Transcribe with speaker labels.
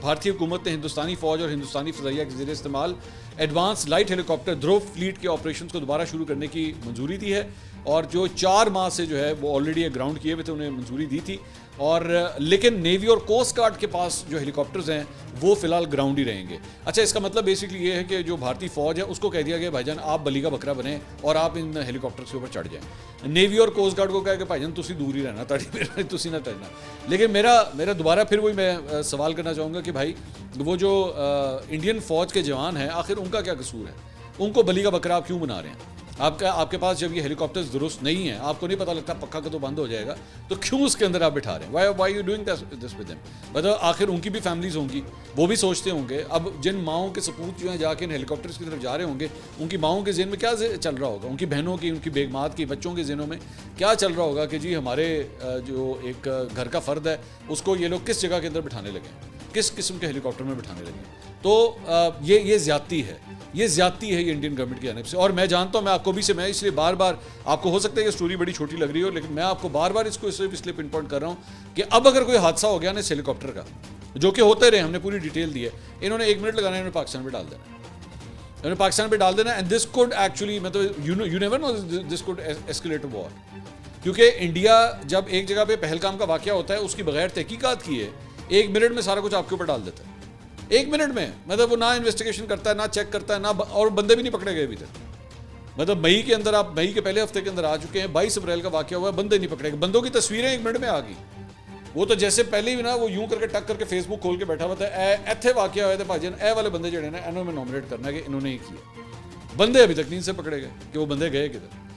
Speaker 1: بھارتی حکومت نے ہندوستانی فوج اور ہندوستانی فضائیہ کے زیر استعمال ایڈوانس لائٹ ہیلی کاپٹر دھرو فلیٹ کے آپریشنز کو دوبارہ شروع کرنے کی منظوری دی ہے, اور جو 4 ماہ سے جو ہے وہ آلریڈی گراؤنڈ کیے ہوئے تھے انہیں منظوری دی تھی, اور لیکن نیوی اور کوسٹ گارڈ کے پاس جو ہیلی کاپٹرز ہیں وہ فی الحال گراؤنڈ ہی رہیں گے. اچھا, اس کا مطلب بیسکلی یہ ہے کہ جو بھارتی فوج ہے اس کو کہہ دیا گیا بھائی جان آپ بلی کا بکرا بنیں اور آپ ان ہیلی کاپٹرز کے اوپر چڑھ جائیں. نیوی اور کوسٹ گارڈ کو کہا کہ بھائی جان تسی دور ہی رہنا تسی نہ چڑھنا. لیکن میرا دوبارہ پھر وہی میں سوال کرنا چاہوں گا کہ بھائی وہ جو انڈین فوج کے جوان ہیں آخر ان کا کیا قصور ہے؟ ان کو بلی کا بکرا آپ کیوں بنا رہے ہیں؟ آپ کے پاس جب یہ ہیلی کاپٹرز درست نہیں ہیں, آپ کو نہیں پتہ لگتا پکا کا تو بند ہو جائے گا, تو کیوں اس کے اندر آپ بٹھا رہے ہیں؟ Why you doing this with them? مطلب آخر ان کی بھی فیملیز ہوں گی, وہ بھی سوچتے ہوں گے. اب جن ماؤں کے سپوت جو ہیں جا کے ان ہیلی کاپٹرز کی طرف جا رہے ہوں گے, ان کی ماؤں کے ذہن میں کیا چل رہا ہوگا, ان کی بہنوں کی, ان کی بیگمات کی, بچوں کے ذہنوں میں کیا چل رہا ہوگا کہ جی ہمارے جو ایک گھر کا فرد ہے اس کو یہ لوگ کس جگہ کے اندر بٹھانے لگے, کس قسم کے ہیلی کاپٹر میں بٹھانے لگے. تو یہ زیادتی ہے, یہ انڈین گورنمنٹ کی جانب سے. اور میں جانتا ہوں, میں آپ کو بھی سے میں اس لیے بار بار, آپ کو ہو سکتا ہے یہ اسٹوری بڑی چھوٹی لگ رہی ہو, لیکن میں آپ کو بار بار اس کو اس لیے پن پوائنٹ کر رہا ہوں کہ اب اگر کوئی حادثہ ہو گیا نا اس ہیلی کاپٹر کا, جو کہ ہوتے رہے, ہم نے پوری ڈیٹیل دی ہے, انہوں نے 1 منٹ لگانا ہے, انہوں نے پاکستان پہ ڈال دینا, انہوں نے پاکستان پہ ڈال دینا. اینڈ دس کوڈ ایکچولی مطلب you never know this code escalate to war. کیونکہ انڈیا جب ایک جگہ پہ پہلگام کا واقعہ ہوتا ہے اس کی بغیر تحقیقات کیے 1 منٹ میں سارا کچھ آپ کے اوپر ڈال دیتا ہے. 1 منٹ میں, مطلب وہ نہ انویسٹیگیشن کرتا ہے, نہ چیک کرتا ہے, نہ اور بندے بھی نہیں پکڑے گئے ابھی تک. مطلب مئی کے اندر, آپ مئی کے پہلے ہفتے کے اندر آ چکے ہیں, 22 اپریل کا واقعہ ہوا ہے, بندے نہیں پکڑے گئے. بندوں کی تصویریں 1 منٹ میں آ گئی. وہ تو جیسے پہلے ہی نا وہ یوں کر کے ٹک کر کے فیس بک کھول کے بیٹھا ہوا تھا, ایتھے واقعہ ہوئے تھے بھائی جان, والے بندے جڑے نا انہوں نے نامنیٹ کرنا ہے کہ انہوں نے ہی کیا. بندے ابھی تک نہیں سے پکڑے گئے کہ وہ بندے گئے کدھر.